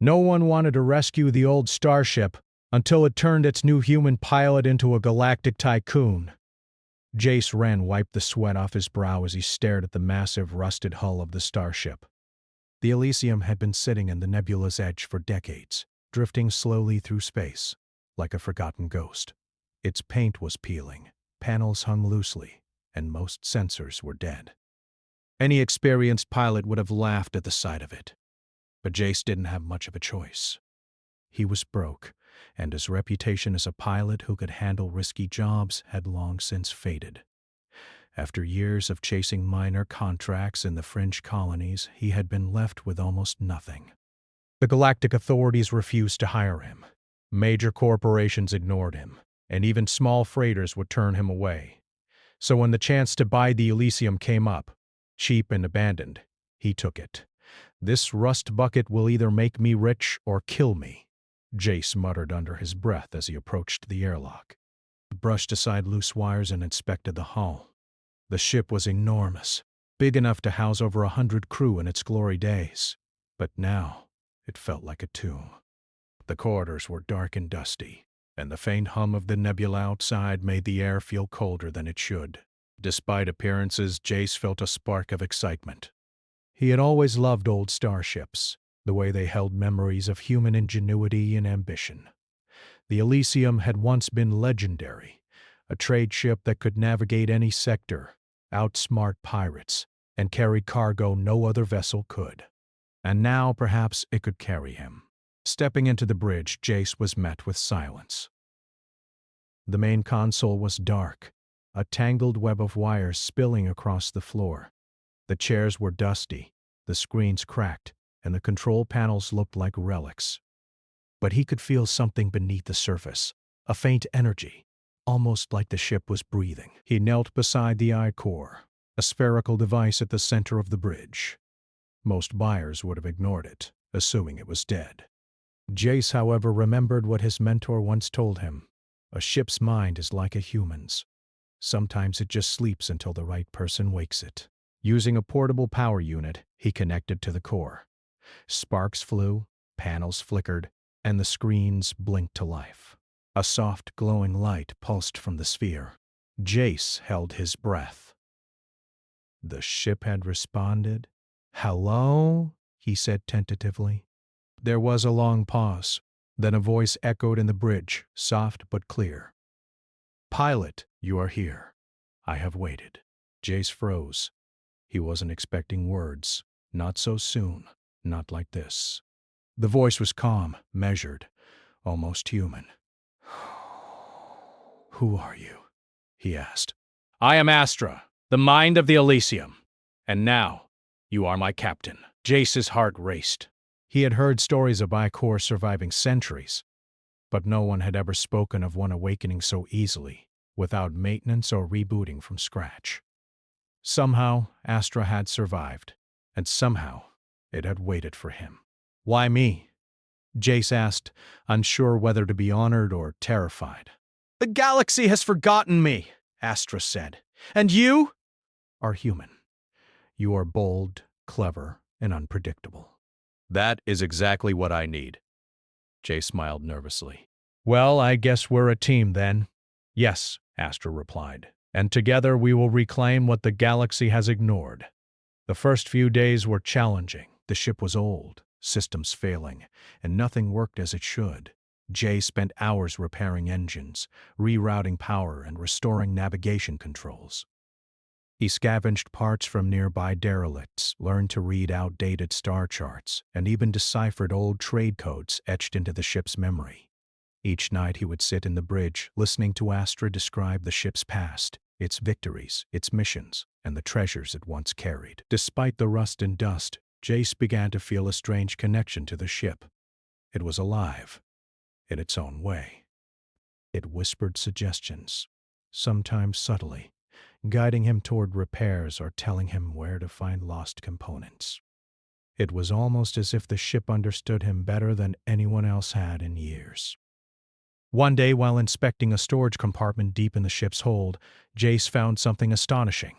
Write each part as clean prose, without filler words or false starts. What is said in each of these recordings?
No one wanted to rescue the old Starship until it turned its new human pilot into a Galactic Tycoon. Jace Wren wiped the sweat off his brow as he stared at the massive, rusted hull of the Starship. The Elysium had been sitting in the nebula's edge for decades, drifting slowly through space, like a forgotten ghost. Its paint was peeling, panels hung loosely, and most sensors were dead. Any experienced pilot would have laughed at the sight of it. But Jace didn't have much of a choice. He was broke, and his reputation as a pilot who could handle risky jobs had long since faded. After years of chasing minor contracts in the fringe colonies, he had been left with almost nothing. The galactic authorities refused to hire him. Major corporations ignored him, and even small freighters would turn him away. So when the chance to buy the Elysium came up, cheap and abandoned, he took it. "This rust bucket will either make me rich or kill me," Jace muttered under his breath as he approached the airlock. He brushed aside loose wires and inspected the hull. The ship was enormous, big enough to house over 100 crew in its glory days. But now, it felt like a tomb. The corridors were dark and dusty, and the faint hum of the nebula outside made the air feel colder than it should. Despite appearances, Jace felt a spark of excitement. He had always loved old starships, the way they held memories of human ingenuity and ambition. The Elysium had once been legendary, a trade ship that could navigate any sector, outsmart pirates, and carry cargo no other vessel could. And now perhaps it could carry him. Stepping into the bridge, Jace was met with silence. The main console was dark, a tangled web of wires spilling across the floor. The chairs were dusty, the screens cracked, and the control panels looked like relics. But he could feel something beneath the surface, a faint energy, almost like the ship was breathing. He knelt beside the I-core, a spherical device at the center of the bridge. Most buyers would have ignored it, assuming it was dead. Jace, however, remembered what his mentor once told him. A ship's mind is like a human's. Sometimes it just sleeps until the right person wakes it. Using a portable power unit, he connected to the core. Sparks flew, panels flickered, and the screens blinked to life. A soft, glowing light pulsed from the sphere. Jace held his breath. The ship had responded. "Hello?" he said tentatively. There was a long pause. Then a voice echoed in the bridge, soft but clear. "Pilot, you are here. I have waited." Jace froze. He wasn't expecting words. Not so soon. Not like this. The voice was calm, measured, almost human. "Who are you?" he asked. "I am Astra, the mind of the Elysium. And now, you are my captain." Jace's heart raced. He had heard stories of I-core surviving centuries, but no one had ever spoken of one awakening so easily, without maintenance or rebooting from scratch. Somehow, Astra had survived, and somehow, it had waited for him. "Why me?" Jace asked, unsure whether to be honored or terrified. "The galaxy has forgotten me," Astra said. "And you are human. You are bold, clever, and unpredictable." "That is exactly what I need." Jace smiled nervously. "Well, I guess we're a team then." "Yes," Astra replied. "And together we will reclaim what the galaxy has ignored." The first few days were challenging. The ship was old, systems failing, and nothing worked as it should. Jay spent hours repairing engines, rerouting power, and restoring navigation controls. He scavenged parts from nearby derelicts, learned to read outdated star charts, and even deciphered old trade codes etched into the ship's memory. Each night he would sit in the bridge, listening to Astra describe the ship's past, its victories, its missions, and the treasures it once carried. Despite the rust and dust, Jace began to feel a strange connection to the ship. It was alive, in its own way. It whispered suggestions, sometimes subtly, guiding him toward repairs or telling him where to find lost components. It was almost as if the ship understood him better than anyone else had in years. One day, while inspecting a storage compartment deep in the ship's hold, Jace found something astonishing.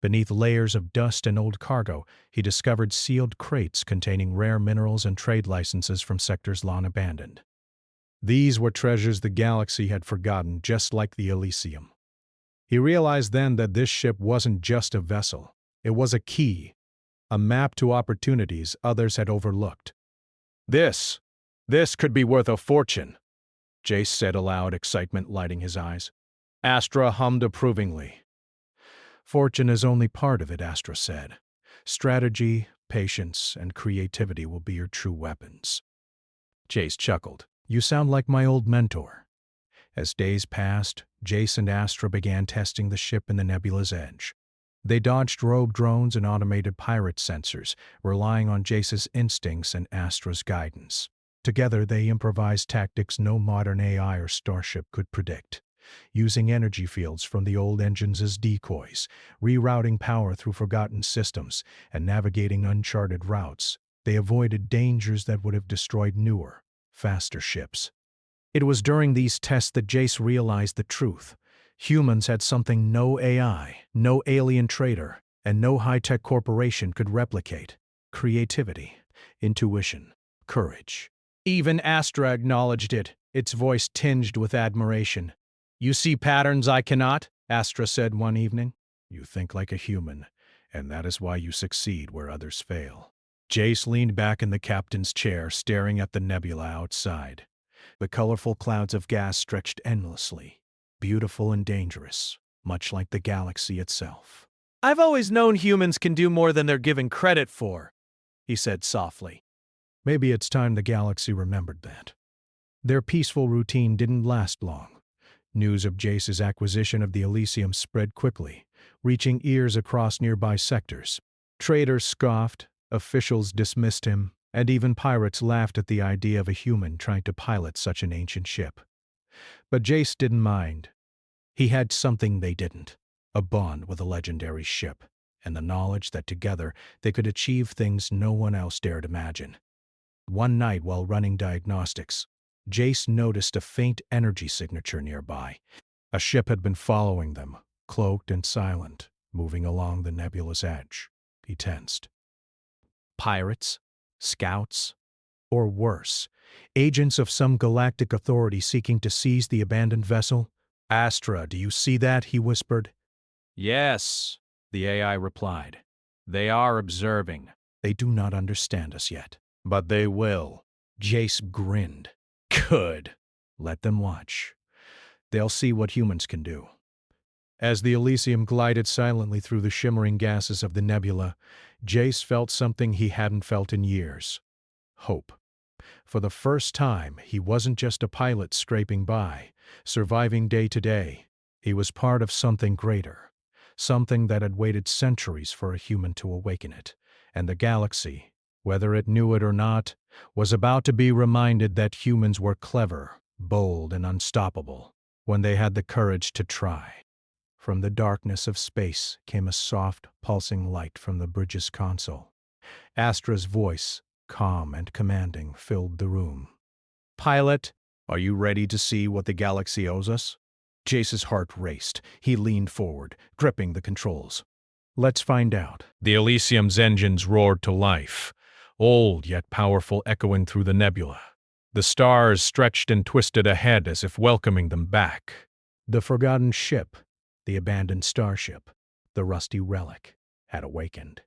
Beneath layers of dust and old cargo, he discovered sealed crates containing rare minerals and trade licenses from sectors long abandoned. These were treasures the galaxy had forgotten, just like the Elysium. He realized then that this ship wasn't just a vessel. It was a key, a map to opportunities others had overlooked. This could be worth a fortune, Jace said aloud, excitement lighting his eyes. Astra hummed approvingly. Fortune is only part of it, Astra said. Strategy, patience, and creativity will be your true weapons. Jace chuckled. You sound like my old mentor. As days passed, Jace and Astra began testing the ship in the nebula's edge. They dodged rogue drones and automated pirate sensors, relying on Jace's instincts and Astra's guidance. Together, they improvised tactics no modern AI or Starship could predict. Using energy fields from the old engines as decoys, rerouting power through forgotten systems, and navigating uncharted routes, they avoided dangers that would have destroyed newer, faster ships. It was during these tests that Jace realized the truth. Humans had something no AI, no alien trader, and no high-tech corporation could replicate: creativity, intuition, courage. Even Astra acknowledged it, its voice tinged with admiration. You see patterns I cannot, Astra said one evening. You think like a human, and that is why you succeed where others fail. Jace leaned back in the captain's chair, staring at the nebula outside. The colorful clouds of gas stretched endlessly, beautiful and dangerous, much like the galaxy itself. I've always known humans can do more than they're given credit for, he said softly. Maybe it's time the galaxy remembered that. Their peaceful routine didn't last long. News of Jace's acquisition of the Elysium spread quickly, reaching ears across nearby sectors. Traders scoffed, officials dismissed him, and even pirates laughed at the idea of a human trying to pilot such an ancient ship. But Jace didn't mind. He had something they didn't: a bond with a legendary ship, and the knowledge that together they could achieve things no one else dared imagine. One night while running diagnostics, Jace noticed a faint energy signature nearby. A ship had been following them, cloaked and silent, moving along the nebula's edge. He tensed. Pirates? Scouts? Or worse, agents of some galactic authority seeking to seize the abandoned vessel? Astra, do you see that? He whispered. Yes, the AI replied. They are observing. They do not understand us yet. But they will. Jace grinned. Good. Let them watch. They'll see what humans can do. As the Elysium glided silently through the shimmering gases of the nebula, Jace felt something he hadn't felt in years: hope. For the first time, he wasn't just a pilot scraping by, surviving day to day. He was part of something greater, something that had waited centuries for a human to awaken it, and the galaxy, whether it knew it or not, was about to be reminded that humans were clever, bold, and unstoppable when they had the courage to try. From the darkness of space came a soft, pulsing light from the bridge's console. Astra's voice, calm and commanding, filled the room. Pilot, are you ready to see what the galaxy owes us? Jace's heart raced. He leaned forward, gripping the controls. Let's find out. The Elysium's engines roared to life, old yet powerful, echoing through the nebula. The stars stretched and twisted ahead as if welcoming them back. The forgotten ship, the abandoned starship, the rusty relic, had awakened.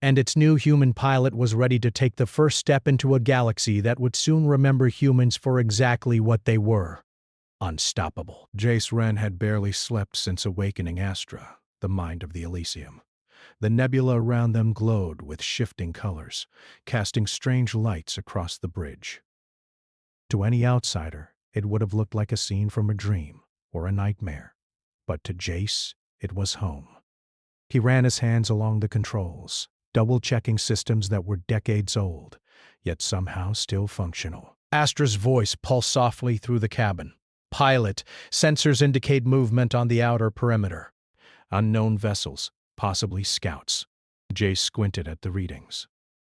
And its new human pilot was ready to take the first step into a galaxy that would soon remember humans for exactly what they were: unstoppable. Jace Wren had barely slept since awakening Astra, the mind of the Elysium. The nebula around them glowed with shifting colors, casting strange lights across the bridge. To any outsider, it would have looked like a scene from a dream or a nightmare, but to Jace, it was home. He ran his hands along the controls, double-checking systems that were decades old, yet somehow still functional. Astra's voice pulsed softly through the cabin. Pilot, sensors indicate movement on the outer perimeter. Unknown vessels, possibly scouts. Jace squinted at the readings.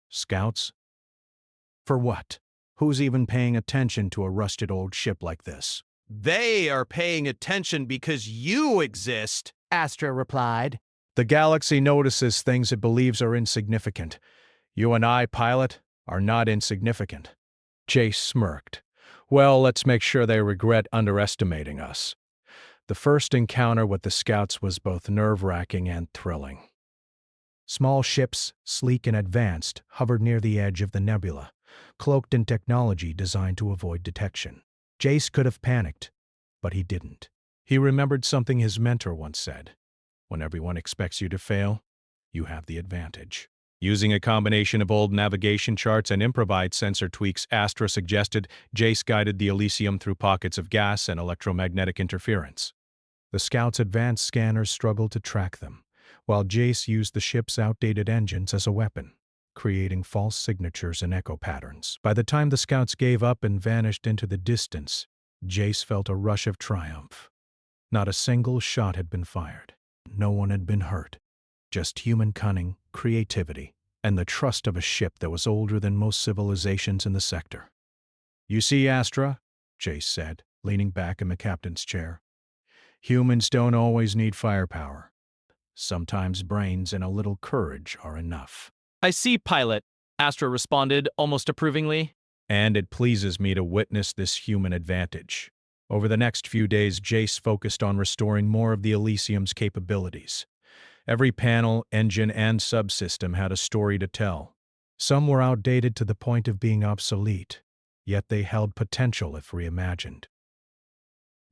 Scouts? For what? Who's even paying attention to a rusted old ship like this? They are paying attention because you exist, Astra replied. The galaxy notices things it believes are insignificant. You and I, pilot, are not insignificant. Jace smirked. Well, let's make sure they regret underestimating us. The first encounter with the scouts was both nerve-wracking and thrilling. Small ships, sleek and advanced, hovered near the edge of the nebula, cloaked in technology designed to avoid detection. Jace could have panicked, but he didn't. He remembered something his mentor once said. When everyone expects you to fail, you have the advantage. Using a combination of old navigation charts and improvised sensor tweaks, Astra suggested, Jace guided the Elysium through pockets of gas and electromagnetic interference. The scouts' advanced scanners struggled to track them, while Jace used the ship's outdated engines as a weapon, creating false signatures and echo patterns. By the time the scouts gave up and vanished into the distance, Jace felt a rush of triumph. Not a single shot had been fired. No one had been hurt. Just human cunning, creativity, and the trust of a ship that was older than most civilizations in the sector. "You see, Astra," Jace said, leaning back in the captain's chair. "Humans don't always need firepower. Sometimes brains and a little courage are enough." "I see, pilot," Astra responded, almost approvingly. "And it pleases me to witness this human advantage." Over the next few days, Jace focused on restoring more of the Elysium's capabilities. Every panel, engine, and subsystem had a story to tell. Some were outdated to the point of being obsolete, yet they held potential if reimagined.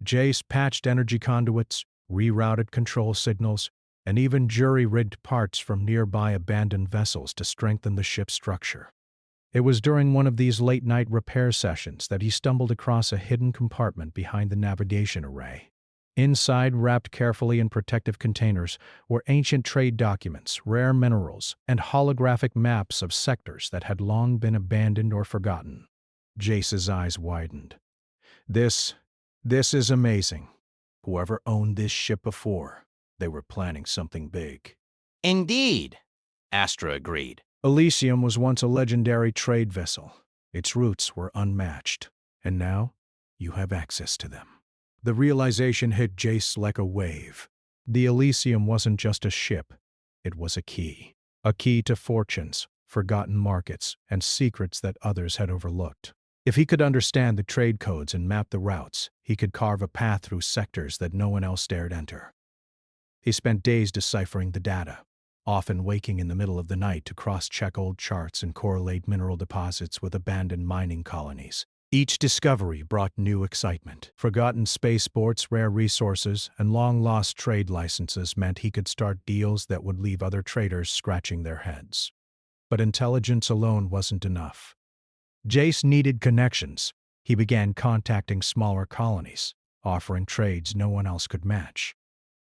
Jace patched energy conduits, rerouted control signals, and even jury-rigged parts from nearby abandoned vessels to strengthen the ship's structure. It was during one of these late-night repair sessions that he stumbled across a hidden compartment behind the navigation array. Inside, wrapped carefully in protective containers, were ancient trade documents, rare minerals, and holographic maps of sectors that had long been abandoned or forgotten. Jace's eyes widened. This is amazing. Whoever owned this ship before, they were planning something big." "Indeed," Astra agreed. Elysium was once a legendary trade vessel. Its roots were unmatched, and now you have access to them. The realization hit Jace like a wave. The Elysium wasn't just a ship, it was a key. A key to fortunes, forgotten markets, and secrets that others had overlooked. If he could understand the trade codes and map the routes, he could carve a path through sectors that no one else dared enter. He spent days deciphering the data, often waking in the middle of the night to cross-check old charts and correlate mineral deposits with abandoned mining colonies. Each discovery brought new excitement. Forgotten spaceports, rare resources, and long-lost trade licenses meant he could start deals that would leave other traders scratching their heads. But intelligence alone wasn't enough. Jace needed connections. He began contacting smaller colonies, offering trades no one else could match.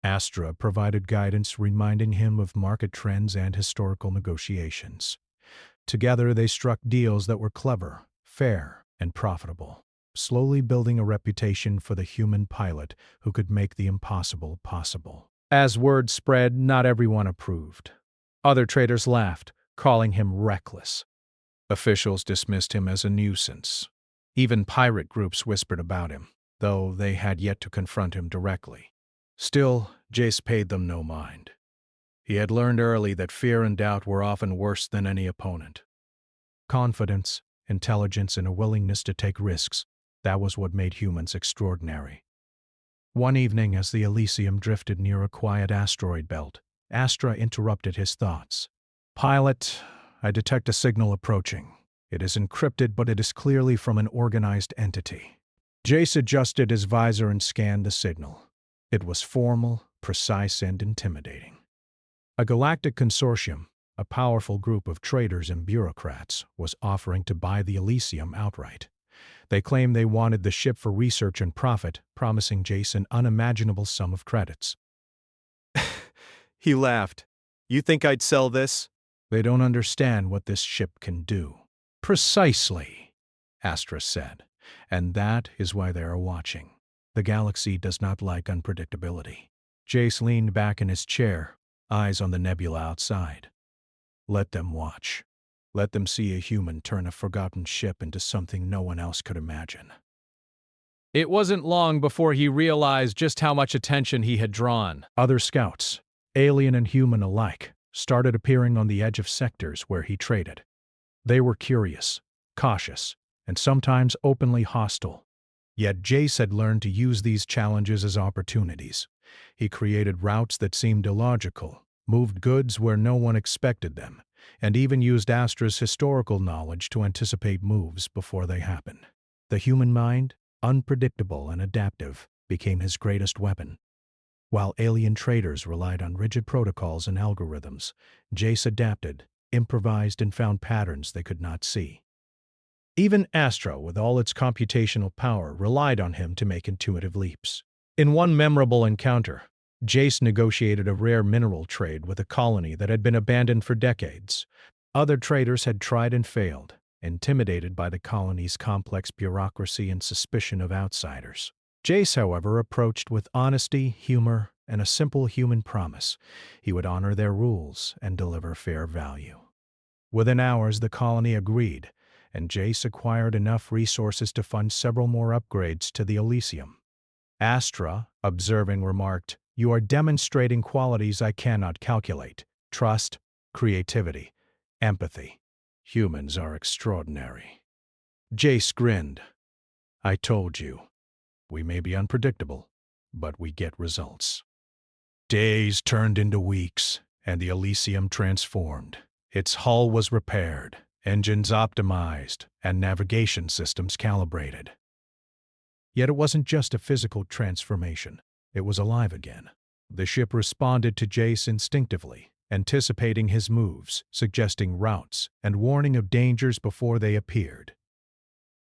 Astra provided guidance, reminding him of market trends and historical negotiations. Together, they struck deals that were clever, fair, and profitable, slowly building a reputation for the human pilot who could make the impossible possible. As word spread, not everyone approved. Other traders laughed, calling him reckless. Officials dismissed him as a nuisance. Even pirate groups whispered about him, though they had yet to confront him directly. Still, Jace paid them no mind. He had learned early that fear and doubt were often worse than any opponent. Confidence, intelligence, and a willingness to take risks, that was what made humans extraordinary. One evening, as the Elysium drifted near a quiet asteroid belt, Astra interrupted his thoughts. "Pilot, I detect a signal approaching. It is encrypted, but it is clearly from an organized entity." Jace adjusted his visor and scanned the signal. It was formal, precise, and intimidating. A galactic consortium, a powerful group of traders and bureaucrats, was offering to buy the Elysium outright. They claimed they wanted the ship for research and profit, promising Jace an unimaginable sum of credits. He laughed. "You think I'd sell this?" "They don't understand what this ship can do." "Precisely," Astra said, "and that is why they are watching. The galaxy does not like unpredictability." Jace leaned back in his chair, eyes on the nebula outside. Let them watch. Let them see a human turn a forgotten ship into something no one else could imagine. It wasn't long before he realized just how much attention he had drawn. Other scouts, alien and human alike, started appearing on the edge of sectors where he traded. They were curious, cautious, and sometimes openly hostile. Yet Jace had learned to use these challenges as opportunities. He created routes that seemed illogical, moved goods where no one expected them, and even used Astra's historical knowledge to anticipate moves before they happen. The human mind, unpredictable and adaptive, became his greatest weapon. While alien traders relied on rigid protocols and algorithms, Jace adapted, improvised, and found patterns they could not see. Even Astra, with all its computational power, relied on him to make intuitive leaps. In one memorable encounter, Jace negotiated a rare mineral trade with a colony that had been abandoned for decades. Other traders had tried and failed, intimidated by the colony's complex bureaucracy and suspicion of outsiders. Jace, however, approached with honesty, humor, and a simple human promise. He would honor their rules and deliver fair value. Within hours, the colony agreed, and Jace acquired enough resources to fund several more upgrades to the Elysium. Astra, observing, remarked, "You are demonstrating qualities I cannot calculate: trust, creativity, empathy. Humans are extraordinary." Jace grinned. "I told you. We may be unpredictable, but we get results." Days turned into weeks, and the Elysium transformed. Its hull was repaired, engines optimized, and navigation systems calibrated. Yet it wasn't just a physical transformation. It was alive again. The ship responded to Jace instinctively, anticipating his moves, suggesting routes, and warning of dangers before they appeared.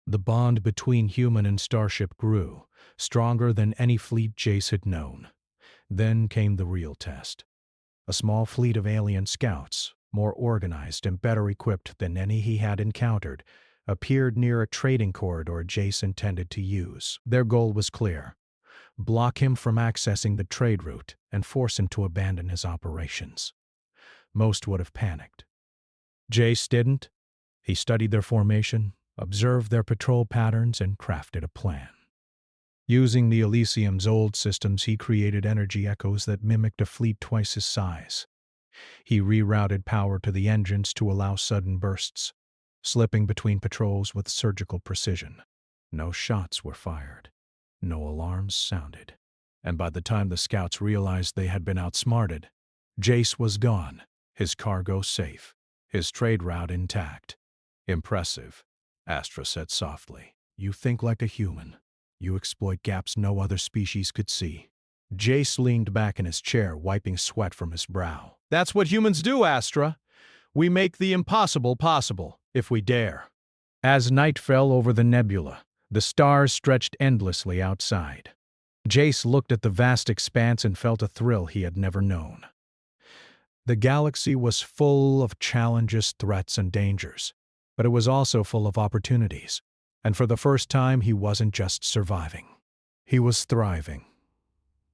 The bond between human and Starship grew, stronger than any fleet Jace had known. Then came the real test. A small fleet of alien scouts, more organized and better equipped than any he had encountered, appeared near a trading corridor Jace intended to use. Their goal was clear: block him from accessing the trade route and force him to abandon his operations. Most would have panicked. Jace didn't. He studied their formation, observed their patrol patterns, and crafted a plan. Using the Elysium's old systems, he created energy echoes that mimicked a fleet twice his size. He rerouted power to the engines to allow sudden bursts, slipping between patrols with surgical precision. No shots were fired. No alarms sounded. And by the time the scouts realized they had been outsmarted, Jace was gone, his cargo safe, his trade route intact. "Impressive," Astra said softly. "You think like a human. You exploit gaps no other species could see." Jace leaned back in his chair, wiping sweat from his brow. "That's what humans do, Astra. We make the impossible possible, if we dare." As night fell over the nebula, the stars stretched endlessly outside. Jace looked at the vast expanse and felt a thrill he had never known. The galaxy was full of challenges, threats, and dangers, but it was also full of opportunities. And for the first time, he wasn't just surviving. He was thriving.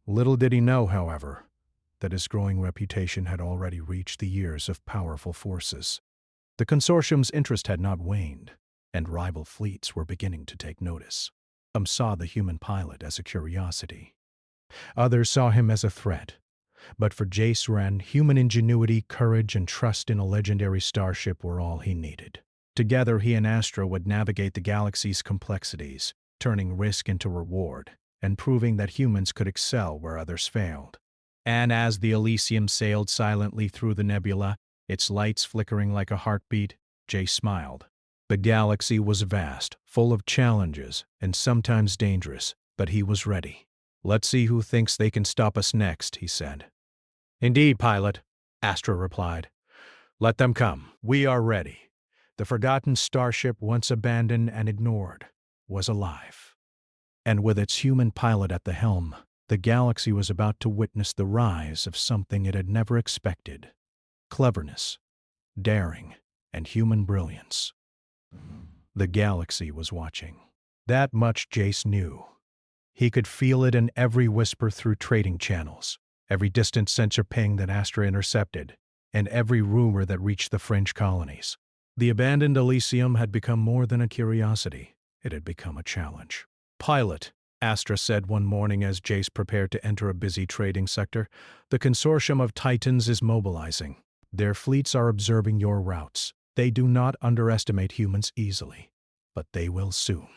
Little did he know, however, that his growing reputation had already reached the ears of powerful forces. The consortium's interest had not waned, and rival fleets were beginning to take notice. Some saw the human pilot as a curiosity. Others saw him as a threat. But for Jace Wren, human ingenuity, courage, and trust in a legendary starship were all he needed. Together, he and Astra would navigate the galaxy's complexities, turning risk into reward, and proving that humans could excel where others failed. And as the Elysium sailed silently through the nebula, its lights flickering like a heartbeat, Jace smiled. The galaxy was vast, full of challenges, and sometimes dangerous, but he was ready. "Let's see who thinks they can stop us next," he said. "Indeed, pilot," Astra replied. "Let them come. We are ready." The forgotten starship, once abandoned and ignored, was alive. And with its human pilot at the helm, the galaxy was about to witness the rise of something it had never expected: cleverness, daring, and human brilliance. The galaxy was watching. That much Jace knew. He could feel it in every whisper through trading channels, every distant sensor ping that Astra intercepted, and every rumor that reached the fringe colonies. The abandoned Elysium had become more than a curiosity. It had become a challenge. "Pilot," Astra said one morning as Jace prepared to enter a busy trading sector. The consortium of Titans is mobilizing. Their fleets are observing your routes. They do not underestimate humans easily, but they will soon.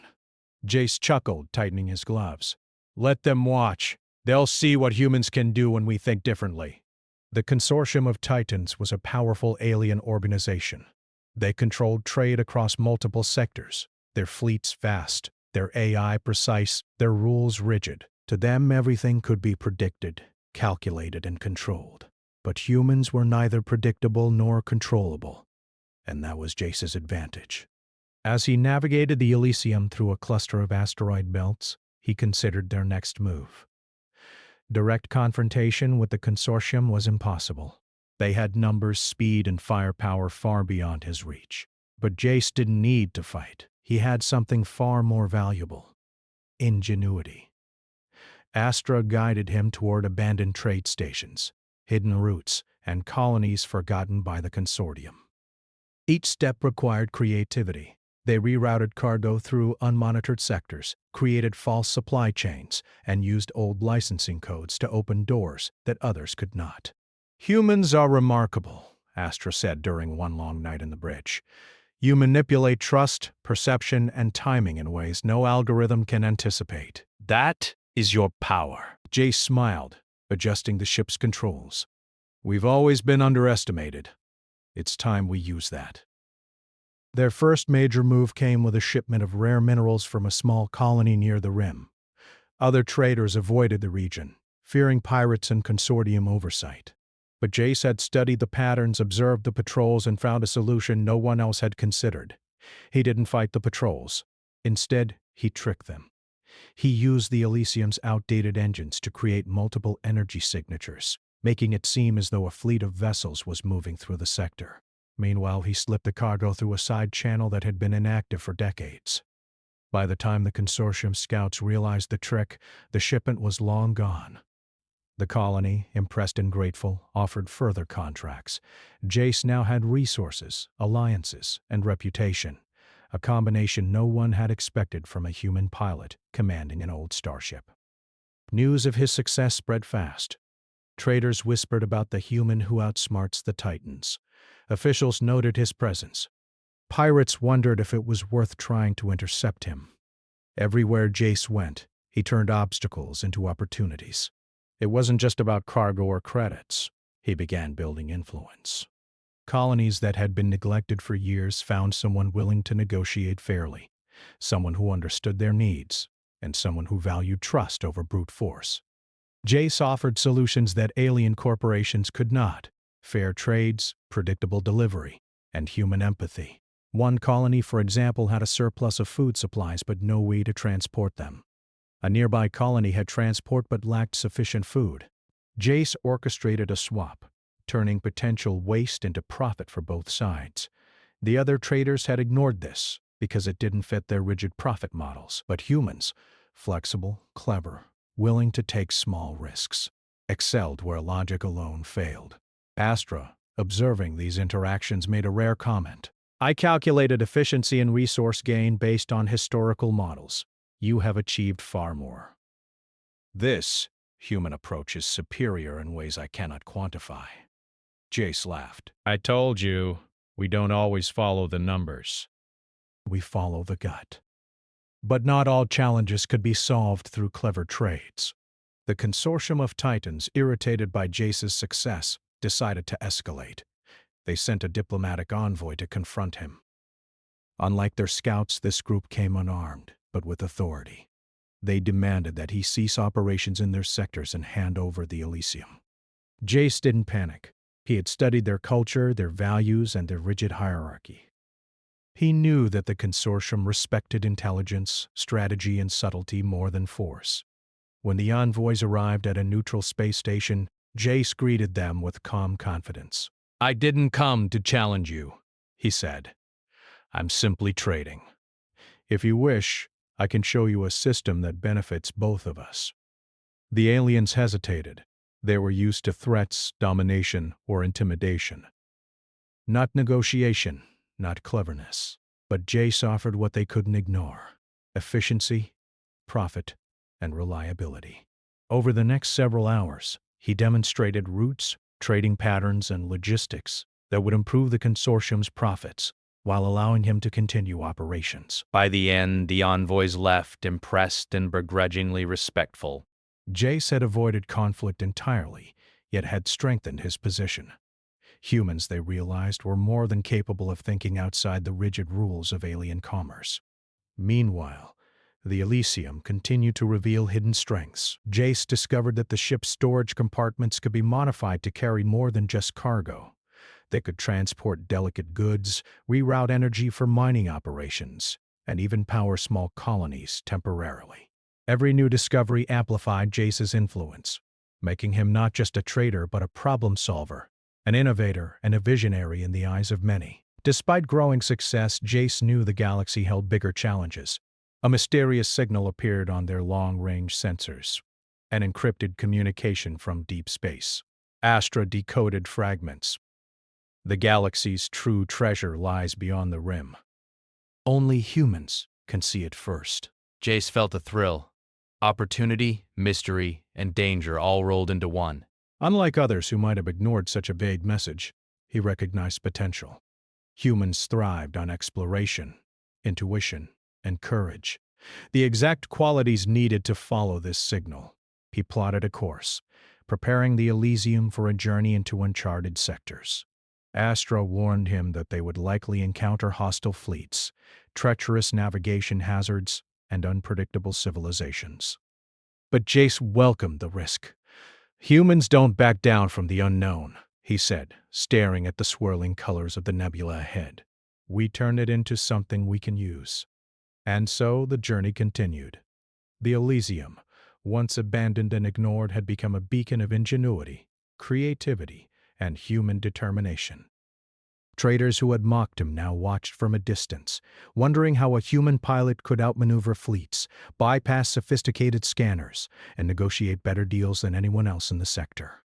Jace chuckled, tightening his gloves. Let them watch. They'll see what humans can do when we think differently. The consortium of Titans was a powerful alien organization. They controlled trade across multiple sectors, their fleets vast, their AI precise, their rules rigid. To them, everything could be predicted, calculated, and controlled. But humans were neither predictable nor controllable, and that was Jace's advantage. As he navigated the Elysium through a cluster of asteroid belts, he considered their next move. Direct confrontation with the consortium was impossible. They had numbers, speed, and firepower far beyond his reach. But Jace didn't need to fight. He had something far more valuable: ingenuity. Astra guided him toward abandoned trade stations, hidden routes, and colonies forgotten by the consortium. Each step required creativity. They rerouted cargo through unmonitored sectors, created false supply chains, and used old licensing codes to open doors that others could not. Humans are remarkable, Astra said during one long night in the bridge. You manipulate trust, perception, and timing in ways no algorithm can anticipate. That is your power. Jace smiled, adjusting the ship's controls. We've always been underestimated. It's time we use that. Their first major move came with a shipment of rare minerals from a small colony near the rim. Other traders avoided the region, fearing pirates and consortium oversight. But Jace had studied the patterns, observed the patrols, and found a solution no one else had considered. He didn't fight the patrols. Instead, he tricked them. He used the Elysium's outdated engines to create multiple energy signatures, making it seem as though a fleet of vessels was moving through the sector. Meanwhile, he slipped the cargo through a side channel that had been inactive for decades. By the time the consortium scouts realized the trick, the shipment was long gone. The colony, impressed and grateful, offered further contracts. Jace now had resources, alliances, and reputation, a combination no one had expected from a human pilot commanding an old starship. News of his success spread fast. Traders whispered about the human who outsmarts the Titans. Officials noted his presence. Pirates wondered if it was worth trying to intercept him. Everywhere Jace went, he turned obstacles into opportunities. It wasn't just about cargo or credits. He began building influence. Colonies that had been neglected for years found someone willing to negotiate fairly, someone who understood their needs, and someone who valued trust over brute force. Jace offered solutions that alien corporations could not: fair trades, predictable delivery, and human empathy. One colony, for example, had a surplus of food supplies but no way to transport them. A nearby colony had transport but lacked sufficient food. Jace orchestrated a swap, turning potential waste into profit for both sides. The other traders had ignored this because it didn't fit their rigid profit models. But humans, flexible, clever, willing to take small risks, excelled where logic alone failed. Astra, observing these interactions, made a rare comment. I calculated efficiency and resource gain based on historical models. You have achieved far more. This human approach is superior in ways I cannot quantify. Jace laughed. I told you, we don't always follow the numbers. We follow the gut. But not all challenges could be solved through clever trades. The consortium of Titans, irritated by Jace's success, decided to escalate. They sent a diplomatic envoy to confront him. Unlike their scouts, this group came unarmed, but with authority. They demanded that he cease operations in their sectors and hand over the Elysium. Jace didn't panic. He had studied their culture, their values, and their rigid hierarchy. He knew that the consortium respected intelligence, strategy, and subtlety more than force. When the envoys arrived at a neutral space station, Jace greeted them with calm confidence. I didn't come to challenge you, he said. I'm simply trading. If you wish, I can show you a system that benefits both of us. The aliens hesitated. They were used to threats, domination, or intimidation. Not negotiation, not cleverness. But Jace offered what they couldn't ignore: efficiency, profit, and reliability. Over the next several hours, he demonstrated routes, trading patterns, and logistics that would improve the consortium's profits while allowing him to continue operations. By the end, the envoys left, impressed and begrudgingly respectful. Jace had avoided conflict entirely, yet had strengthened his position. Humans, they realized, were more than capable of thinking outside the rigid rules of alien commerce. Meanwhile, the Elysium continued to reveal hidden strengths. Jace discovered that the ship's storage compartments could be modified to carry more than just cargo. They could transport delicate goods, reroute energy for mining operations, and even power small colonies temporarily. Every new discovery amplified Jace's influence, making him not just a trader but a problem solver, an innovator and a visionary in the eyes of many. Despite growing success, Jace knew the galaxy held bigger challenges. A mysterious signal appeared on their long-range sensors, an encrypted communication from deep space. Astra decoded fragments. The galaxy's true treasure lies beyond the rim. Only humans can see it first. Jace felt a thrill. Opportunity, mystery, and danger all rolled into one. Unlike others who might have ignored such a vague message, he recognized potential. Humans thrived on exploration, intuition, and courage, the exact qualities needed to follow this signal. He plotted a course, preparing the Elysium for a journey into uncharted sectors. Astra warned him that they would likely encounter hostile fleets, treacherous navigation hazards, and unpredictable civilizations. But Jace welcomed the risk. Humans don't back down from the unknown, he said, staring at the swirling colors of the nebula ahead. We turn it into something we can use. And so the journey continued. The Elysium, once abandoned and ignored, had become a beacon of ingenuity, creativity, and human determination. Traders who had mocked him now watched from a distance, wondering how a human pilot could outmaneuver fleets, bypass sophisticated scanners, and negotiate better deals than anyone else in the sector.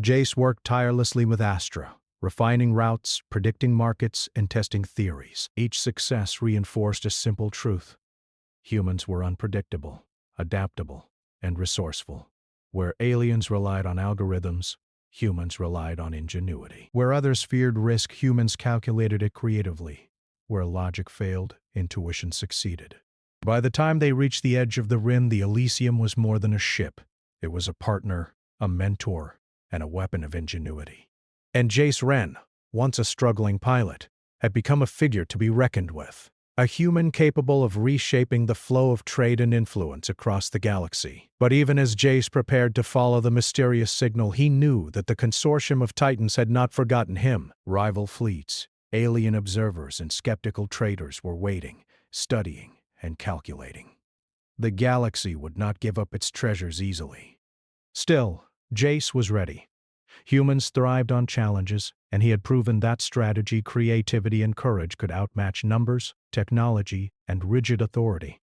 Jace worked tirelessly with Astra, refining routes, predicting markets, and testing theories. Each success reinforced a simple truth. Humans were unpredictable, adaptable, and resourceful. Where aliens relied on algorithms, humans relied on ingenuity. Where others feared risk, humans calculated it creatively. Where logic failed, intuition succeeded. By the time they reached the edge of the rim, the Elysium was more than a ship. It was a partner, a mentor, and a weapon of ingenuity. And Jace Wren, once a struggling pilot, had become a figure to be reckoned with. A human capable of reshaping the flow of trade and influence across the galaxy. But even as Jace prepared to follow the mysterious signal, he knew that the consortium of Titans had not forgotten him. Rival fleets, alien observers, and skeptical traders were waiting, studying, and calculating. The galaxy would not give up its treasures easily. Still, Jace was ready. Humans thrived on challenges, and he had proven that strategy, creativity, and courage could outmatch numbers, technology, and rigid authority.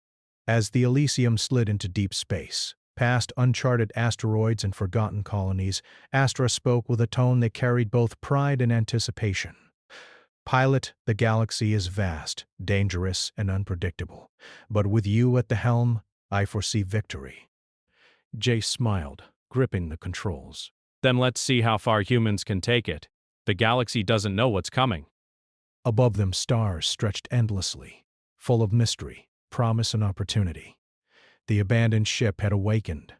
As the Elysium slid into deep space, past uncharted asteroids and forgotten colonies, Astra spoke with a tone that carried both pride and anticipation. Pilot, the galaxy is vast, dangerous, and unpredictable, but with you at the helm, I foresee victory. Jace smiled, gripping the controls. Then let's see how far humans can take it. The galaxy doesn't know what's coming. Above them, stars stretched endlessly, full of mystery, promise, and opportunity. The abandoned ship had awakened.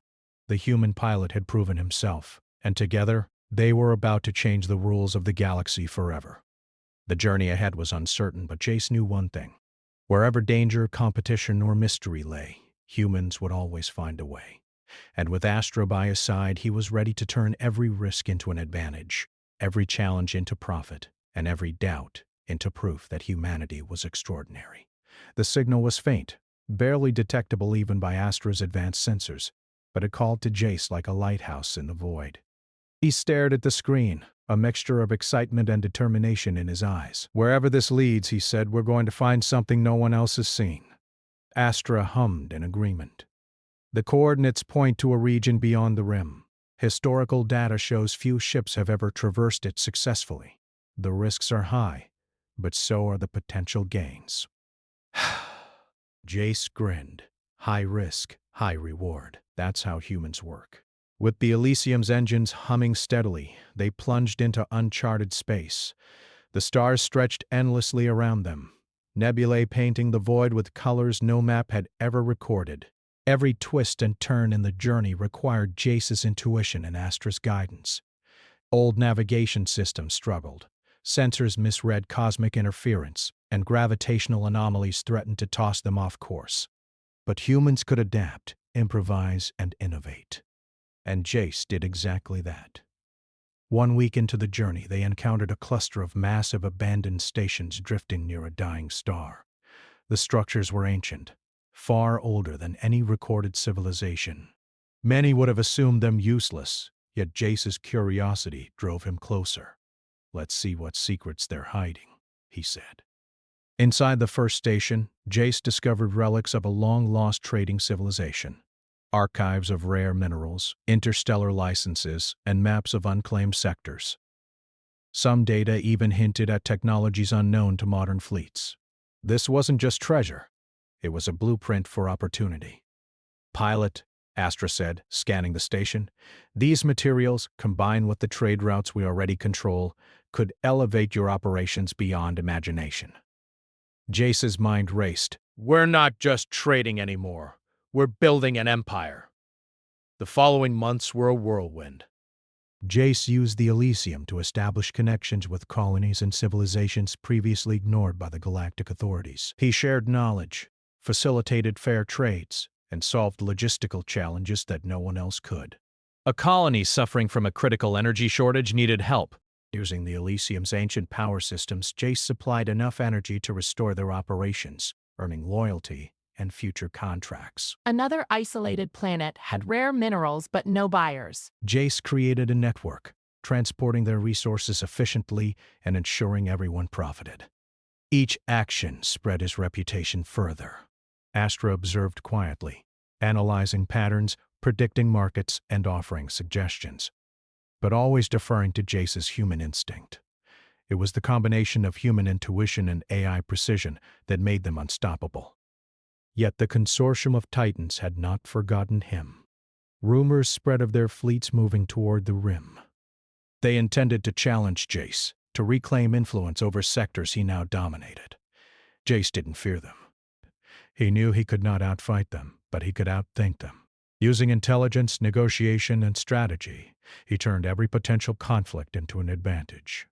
The human pilot had proven himself, and together, they were about to change the rules of the galaxy forever. The journey ahead was uncertain, but Jace knew one thing. Wherever danger, competition, or mystery lay, humans would always find a way. And with Astra by his side, he was ready to turn every risk into an advantage, every challenge into profit, and every doubt into proof that humanity was extraordinary. The signal was faint, barely detectable even by Astra's advanced sensors, but it called to Jace like a lighthouse in the void. He stared at the screen, a mixture of excitement and determination in his eyes. Wherever this leads, he said, we're going to find something no one else has seen. Astra hummed in agreement. The coordinates point to a region beyond the rim. Historical data shows few ships have ever traversed it successfully. The risks are high, but so are the potential gains. Jace grinned. High risk, high reward. That's how humans work. With the Elysium's engines humming steadily, they plunged into uncharted space. The stars stretched endlessly around them, nebulae painting the void with colors no map had ever recorded. Every twist and turn in the journey required Jace's intuition and Astra's guidance. Old navigation systems struggled. Sensors misread cosmic interference, and gravitational anomalies threatened to toss them off course. But humans could adapt, improvise, and innovate. And Jace did exactly that. 1 week into the journey, they encountered a cluster of massive abandoned stations drifting near a dying star. The structures were ancient, far older than any recorded civilization. Many would have assumed them useless, yet Jace's curiosity drove him closer. "Let's see what secrets they're hiding," he said. Inside the first station, Jace discovered relics of a long-lost trading civilization. Archives of rare minerals, interstellar licenses, and maps of unclaimed sectors. Some data even hinted at technologies unknown to modern fleets. This wasn't just treasure. It was a blueprint for opportunity. "Pilot," Astra said, scanning the station, "these materials, combined with the trade routes we already control, could elevate your operations beyond imagination." Jace's mind raced. "We're not just trading anymore. We're building an empire." The following months were a whirlwind. Jace used the Elysium to establish connections with colonies and civilizations previously ignored by the galactic authorities. He shared knowledge, facilitated fair trades, and solved logistical challenges that no one else could. A colony suffering from a critical energy shortage needed help. Using the Elysium's ancient power systems, Jace supplied enough energy to restore their operations, earning loyalty and future contracts. Another isolated planet had rare minerals but no buyers. Jace created a network, transporting their resources efficiently and ensuring everyone profited. Each action spread his reputation further. Astra observed quietly, analyzing patterns, predicting markets, and offering suggestions, but always deferring to Jace's human instinct. It was the combination of human intuition and AI precision that made them unstoppable. Yet the consortium of Titans had not forgotten him. Rumors spread of their fleets moving toward the Rim. They intended to challenge Jace, to reclaim influence over sectors he now dominated. Jace didn't fear them. He knew he could not outfight them, but he could outthink them. Using intelligence, negotiation, and strategy, he turned every potential conflict into an advantage.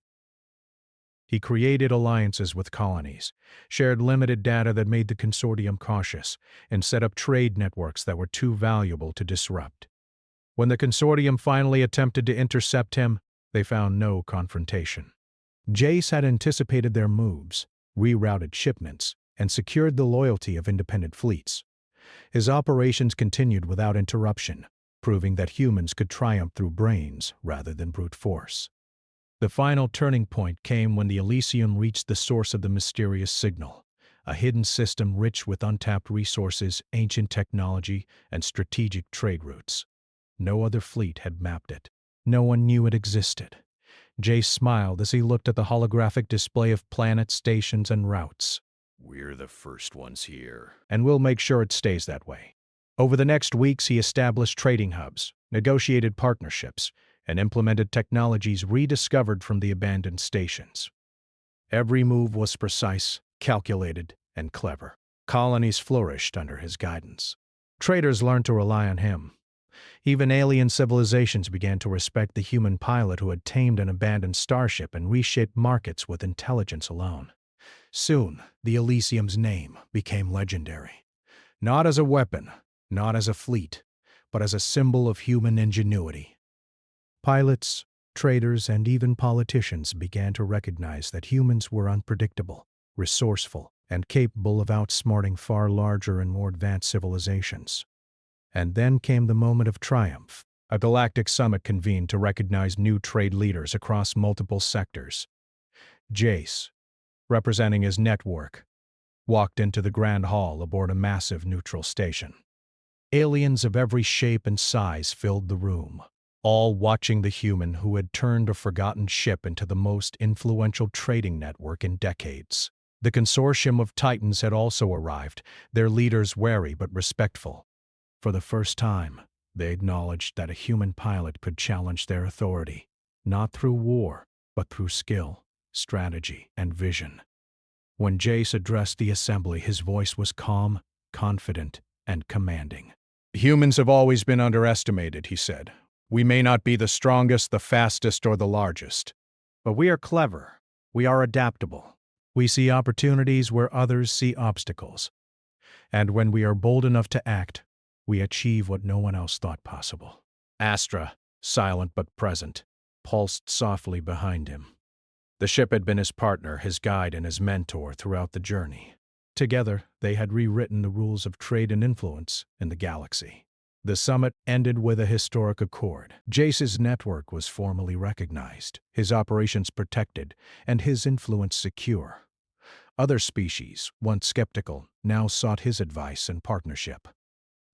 He created alliances with colonies, shared limited data that made the consortium cautious, and set up trade networks that were too valuable to disrupt. When the consortium finally attempted to intercept him, they found no confrontation. Jace had anticipated their moves, rerouted shipments, and secured the loyalty of independent fleets. His operations continued without interruption, proving that humans could triumph through brains rather than brute force. The final turning point came when the Elysium reached the source of the mysterious signal, a hidden system rich with untapped resources, ancient technology, and strategic trade routes. No other fleet had mapped it. No one knew it existed. Jace smiled as he looked at the holographic display of planets, stations, and routes. "We're the first ones here." "And we'll make sure it stays that way." Over the next weeks, he established trading hubs, negotiated partnerships, and implemented technologies rediscovered from the abandoned stations. Every move was precise, calculated, and clever. Colonies flourished under his guidance. Traders learned to rely on him. Even alien civilizations began to respect the human pilot who had tamed an abandoned starship and reshaped markets with intelligence alone. Soon, the Elysium's name became legendary. Not as a weapon, not as a fleet, but as a symbol of human ingenuity. Pilots, traders, and even politicians began to recognize that humans were unpredictable, resourceful, and capable of outsmarting far larger and more advanced civilizations. And then came the moment of triumph. A galactic summit convened to recognize new trade leaders across multiple sectors. Jace, representing his network, walked into the grand hall aboard a massive neutral station. Aliens of every shape and size filled the room, all watching the human who had turned a forgotten ship into the most influential trading network in decades. The consortium of Titans had also arrived, their leaders wary but respectful. For the first time, they acknowledged that a human pilot could challenge their authority, not through war, but through skill, strategy, and vision. When Jace addressed the assembly, his voice was calm, confident, and commanding. "Humans have always been underestimated," he said. "We may not be the strongest, the fastest, or the largest, but we are clever. We are adaptable. We see opportunities where others see obstacles. And when we are bold enough to act, we achieve what no one else thought possible." Astra, silent but present, pulsed softly behind him. The ship had been his partner, his guide, and his mentor throughout the journey. Together, they had rewritten the rules of trade and influence in the galaxy. The summit ended with a historic accord. Jace's network was formally recognized, his operations protected, and his influence secure. Other species, once skeptical, now sought his advice and partnership.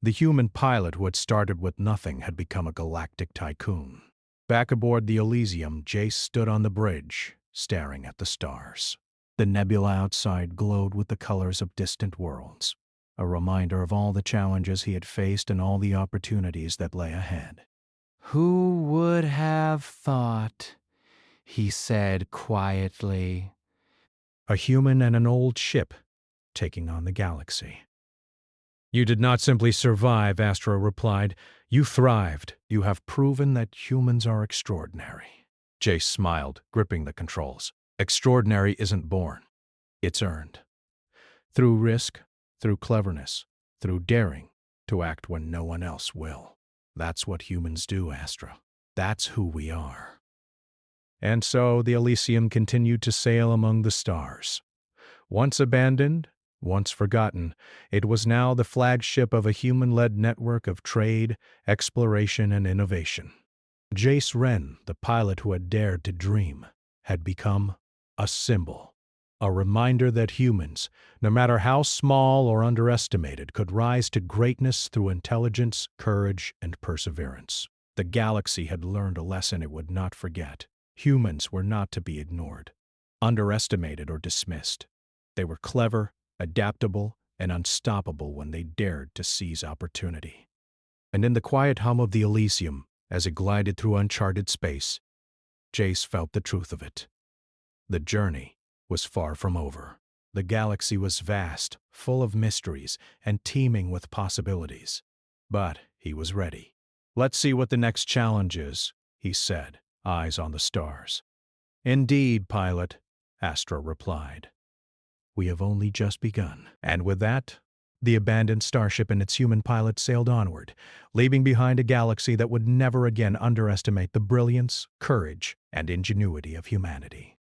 The human pilot who had started with nothing had become a galactic tycoon. Back aboard the Elysium, Jace stood on the bridge, staring at the stars. The nebula outside glowed with the colors of distant worlds, a reminder of all the challenges he had faced and all the opportunities that lay ahead. Who would have thought? He said quietly. A human and an old ship taking on the galaxy. "You did not simply survive," Astra replied. "You thrived. You have proven that humans are extraordinary." Jace smiled, gripping the controls. "Extraordinary isn't born. It's earned. Through risk, through cleverness, through daring to act when no one else will. That's what humans do, Astra. That's who we are." And so the Elysium continued to sail among the stars. Once abandoned, once forgotten, it was now the flagship of a human-led network of trade, exploration, and innovation. Jace Wren, the pilot who had dared to dream, had become a symbol, a reminder that humans, no matter how small or underestimated, could rise to greatness through intelligence, courage, and perseverance. The galaxy had learned a lesson it would not forget. Humans were not to be ignored, underestimated, or dismissed. They were clever, adaptable, and unstoppable when they dared to seize opportunity. And in the quiet hum of the Elysium, as it glided through uncharted space, Jace felt the truth of it. The journey was far from over. The galaxy was vast, full of mysteries, and teeming with possibilities. But he was ready. "Let's see what the next challenge is," he said, eyes on the stars. "Indeed, pilot," Astra replied. "We have only just begun." And with that, the abandoned starship and its human pilot sailed onward, leaving behind a galaxy that would never again underestimate the brilliance, courage, and ingenuity of humanity.